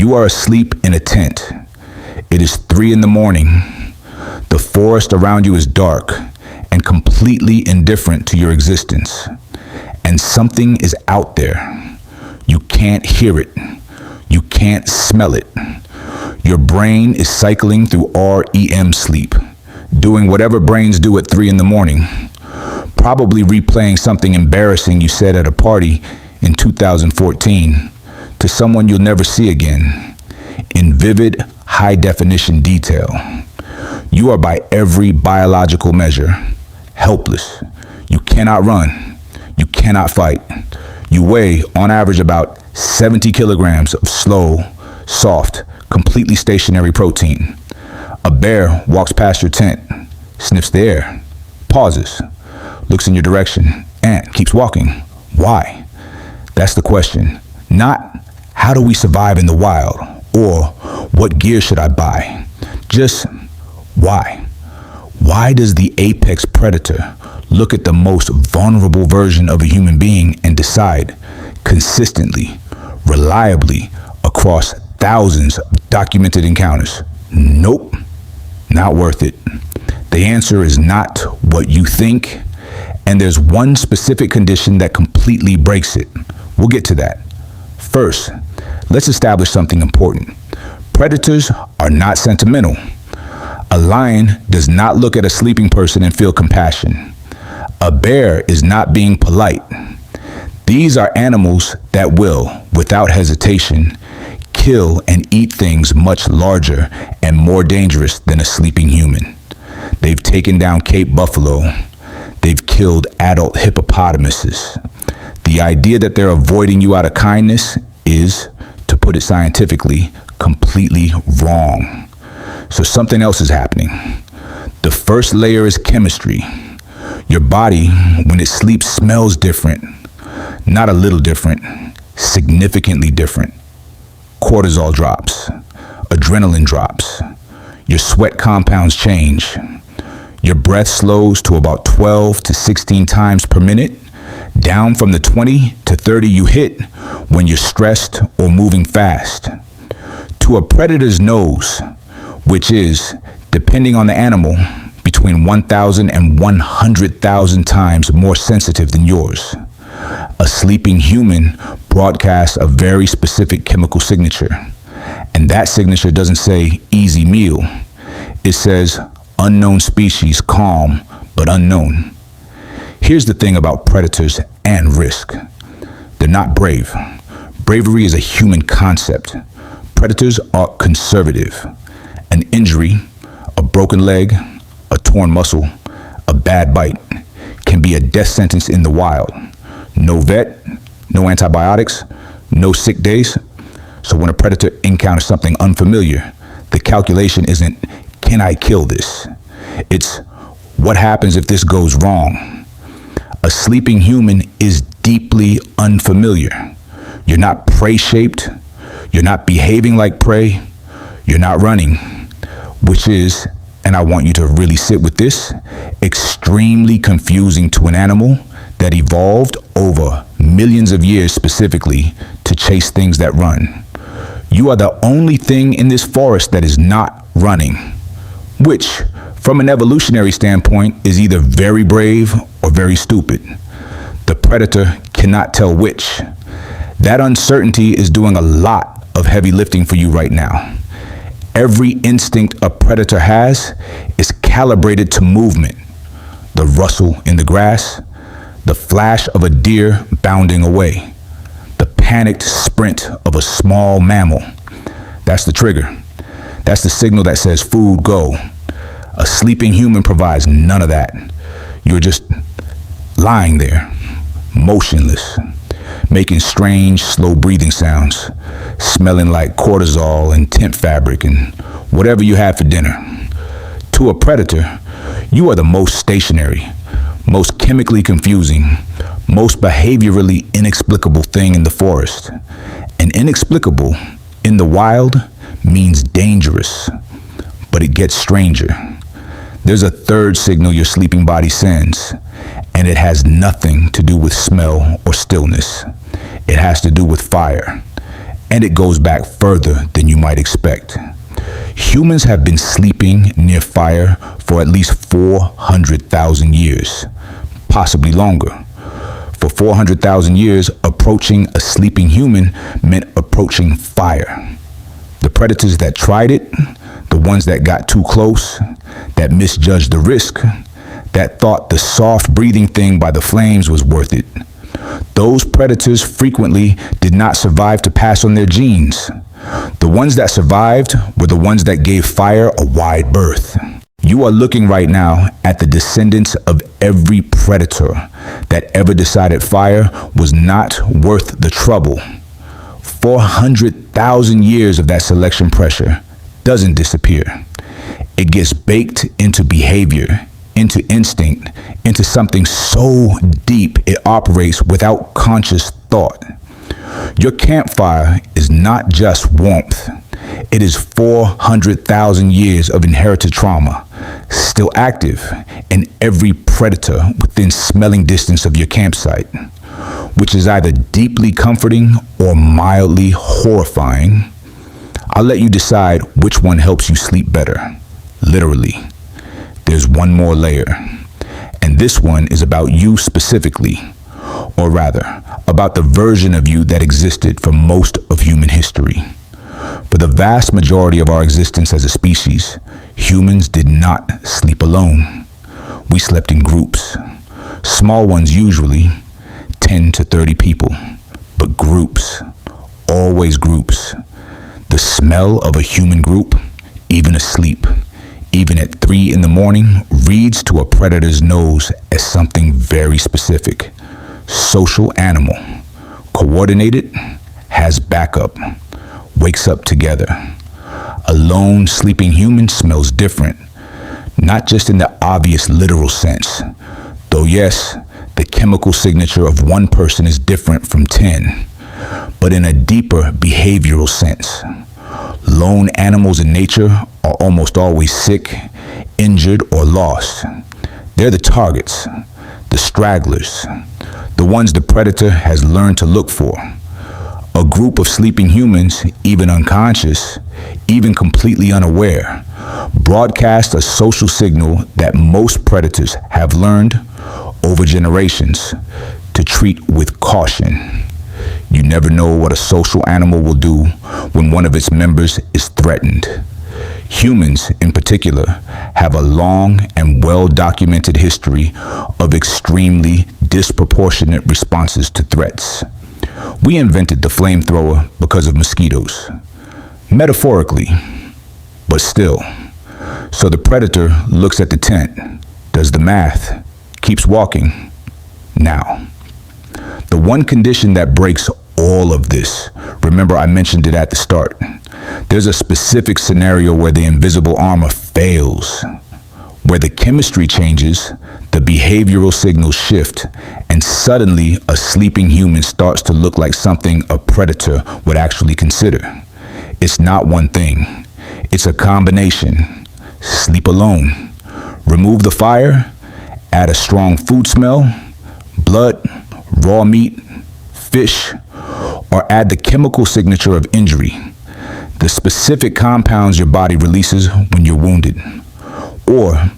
You are asleep in a tent. It is 3 in the morning. The forest around you is dark and completely indifferent to your existence. And something is out there. You can't hear it. You can't smell it. Your brain is cycling through REM sleep, doing whatever brains do at 3 in the morning, probably replaying something embarrassing you said at a party in 2014 to someone you'll never see again, in vivid, high-definition detail. You are, by every biological measure, helpless. You cannot run. You cannot fight. You weigh, on average, about 70 kilograms of slow, soft, completely stationary protein. A bear walks past your tent, sniffs the air, pauses, looks in your direction, and keeps walking. Why? That's the question. Not, how do we survive in the wild? Or, what gear should I buy? Just, why? Why does the apex predator look at the most vulnerable version of a human being and decide, consistently, reliably, across thousands of documented encounters, nope, not worth it? The answer is not what you think, and there's one specific condition that completely breaks it. We'll get to that. First, let's establish something important. Predators are not sentimental. A lion does not look at a sleeping person and feel compassion. A bear is not being polite. These are animals that will, without hesitation, kill and eat things much larger and more dangerous than a sleeping human. They've taken down Cape buffalo. They've killed adult hippopotamuses. The idea that they're avoiding you out of kindness is, to put it scientifically, completely wrong. So something else is happening. The first layer is chemistry. Your body, when it sleeps, smells different. Not a little different, significantly different. Cortisol drops. Adrenaline drops. Your sweat compounds change. Your breath slows to about 12 to 16 times per minute, down from the 20 to 30 you hit when you're stressed or moving fast. To a predator's nose, which is, depending on the animal, between 1,000 and 100,000 times more sensitive than yours, a sleeping human broadcasts a very specific chemical signature. And that signature doesn't say easy meal. It says unknown species, calm, but unknown. Here's the thing about predators and risk. They're not brave. Bravery is a human concept. Predators are conservative. An injury, a broken leg, a torn muscle, a bad bite can be a death sentence in the wild. No vet, no antibiotics, no sick days. So when a predator encounters something unfamiliar, the calculation isn't, can I kill this? It's, what happens if this goes wrong? A sleeping human is deeply unfamiliar. You're not prey-shaped. You're not behaving like prey. You're not running, which is, and I want you to really sit with this, extremely confusing to an animal that evolved over millions of years specifically to chase things that run. You are the only thing in this forest that is not running, which, from an evolutionary standpoint, is either very brave or very stupid. The predator cannot tell which. That uncertainty is doing a lot of heavy lifting for you right now. Every instinct a predator has is calibrated to movement. The rustle in the grass, the flash of a deer bounding away, the panicked sprint of a small mammal. That's the trigger. That's the signal that says food, go. A sleeping human provides none of that. You're just lying there, motionless, making strange, slow breathing sounds, smelling like cortisol and tent fabric and whatever you had for dinner. To a predator, you are the most stationary, most chemically confusing, most behaviorally inexplicable thing in the forest. And inexplicable in the wild means dangerous, but it gets stranger. There's a third signal your sleeping body sends, and it has nothing to do with smell or stillness. It has to do with fire. and it goes back further than you might expect. Humans have been sleeping near fire for at least 400,000 years, possibly longer. For 400,000 years, approaching a sleeping human meant approaching fire. The predators that tried it, the ones that got too close, that misjudged the risk, that thought the soft breathing thing by the flames was worth it, those predators frequently did not survive to pass on their genes. The ones that survived were the ones that gave fire a wide berth. You are looking right now at the descendants of every predator that ever decided fire was not worth the trouble. 400,000 years of that selection pressure doesn't disappear. It gets baked into behavior, into instinct, into something so deep it operates without conscious thought. Your campfire is not just warmth. It is 400,000 years of inherited trauma, still active in every predator within smelling distance of your campsite, which is either deeply comforting or mildly horrifying. I'll let you decide which one helps you sleep better. Literally. There's one more layer, and this one is about you specifically, or rather, about the version of you that existed for most of human history. For the vast majority of our existence as a species, humans did not sleep alone. We slept in groups, small ones usually, 10 to 30 people, but groups, always groups. The smell of a human group, even asleep, even at 3 in the morning, reads to a predator's nose as something very specific. Social animal, coordinated, has backup, wakes up together. A lone sleeping human smells different, not just in the obvious literal sense, though yes, the chemical signature of one person is different from 10, but in a deeper behavioral sense. Lone animals in nature are almost always sick, injured, or lost. They're the targets, the stragglers, the ones the predator has learned to look for. A group of sleeping humans, even unconscious, even completely unaware, broadcast a social signal that most predators have learned over generations to treat with caution. You never know what a social animal will do when one of its members is threatened. Humans, in particular, have a long and well-documented history of extremely disproportionate responses to threats. We invented the flamethrower because of mosquitoes. Metaphorically, but still. So the predator looks at the tent, does the math, keeps walking. Now, the one condition that breaks all of this, remember I mentioned it at the start, there's a specific scenario where the invisible armor fails, where the chemistry changes, the behavioral signals shift, and suddenly a sleeping human starts to look like something a predator would actually consider. It's not one thing. It's a combination. Sleep alone. Remove the fire, add a strong food smell, blood, raw meat, fish, or add the chemical signature of injury, the specific compounds your body releases when you're wounded. Or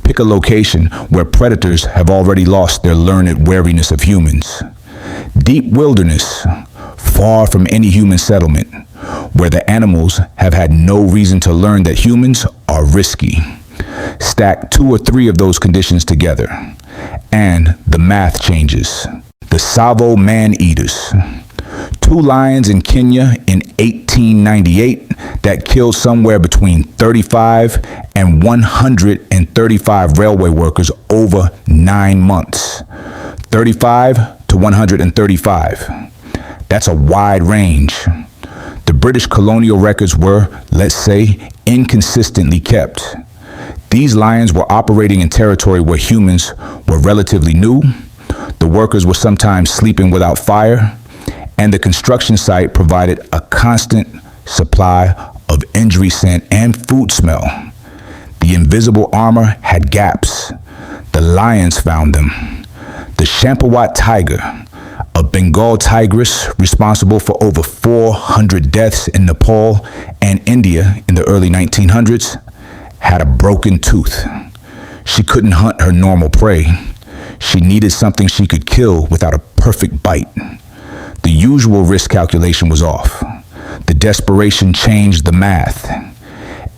pick a location where predators have already lost their learned wariness of humans. Deep wilderness, far from any human settlement, where the animals have had no reason to learn that humans are risky. Stack 2 or 3 of those conditions together, and the math changes. The Tsavo man-eaters. 2 lions in Kenya in 1898 that killed somewhere between 35 and 135 railway workers over 9 months. 35 to 135. That's a wide range. The British colonial records were, let's say, inconsistently kept. These lions were operating in territory where humans were relatively new. The workers were sometimes sleeping without fire, and the construction site provided a constant supply of injury scent and food smell. The invisible armor had gaps. The lions found them. The Champawat tiger, A Bengal tigress responsible for over 400 deaths in Nepal and India in the early 1900s had a broken tooth. She couldn't hunt her normal prey. She needed something she could kill without a perfect bite. The usual risk calculation was off. The desperation changed the math.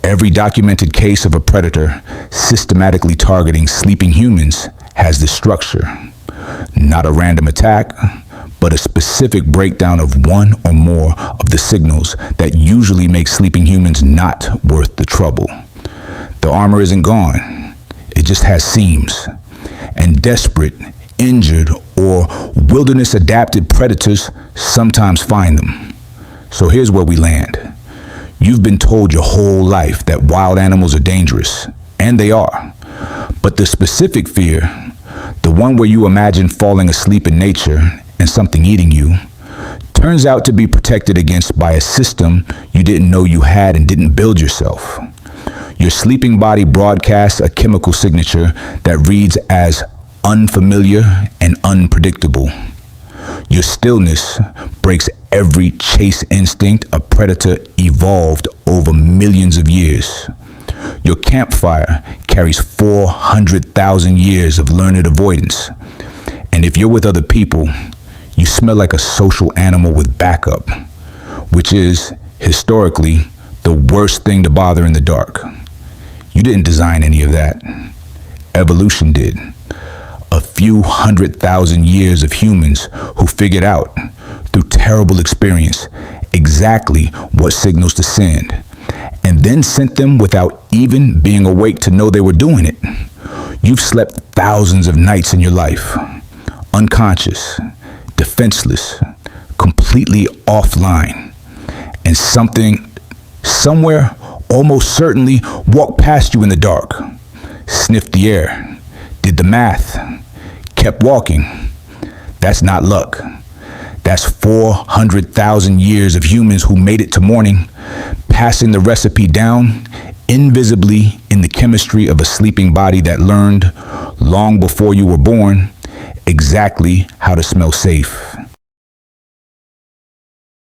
Every documented case of a predator systematically targeting sleeping humans has this structure. Not a random attack, but a specific breakdown of one or more of the signals that usually make sleeping humans not worth the trouble. The armor isn't gone. It just has seams. And desperate, injured, or wilderness-adapted predators sometimes find them. So here's where we land. You've been told your whole life that wild animals are dangerous, and they are. But the specific fear, the one where you imagine falling asleep in nature and something eating you, turns out to be protected against by a system you didn't know you had and didn't build yourself. Your sleeping body broadcasts a chemical signature that reads as unfamiliar and unpredictable. Your stillness breaks every chase instinct a predator evolved over millions of years. Your campfire carries 400,000 years of learned avoidance. And if you're with other people, you smell like a social animal with backup, which is, historically, the worst thing to bother in the dark. You didn't design any of that. Evolution did. A few 100,000 years of humans who figured out, through terrible experience, exactly what signals to send, and then sent them without even being awake to know they were doing it. You've slept thousands of nights in your life, unconscious, defenseless, completely offline, and something, somewhere, almost certainly walked past you in the dark, sniffed the air, did the math, kept walking. That's not luck. That's 400,000 years of humans who made it to morning, passing the recipe down invisibly in the chemistry of a sleeping body that learned, long before you were born, exactly how to smell safe.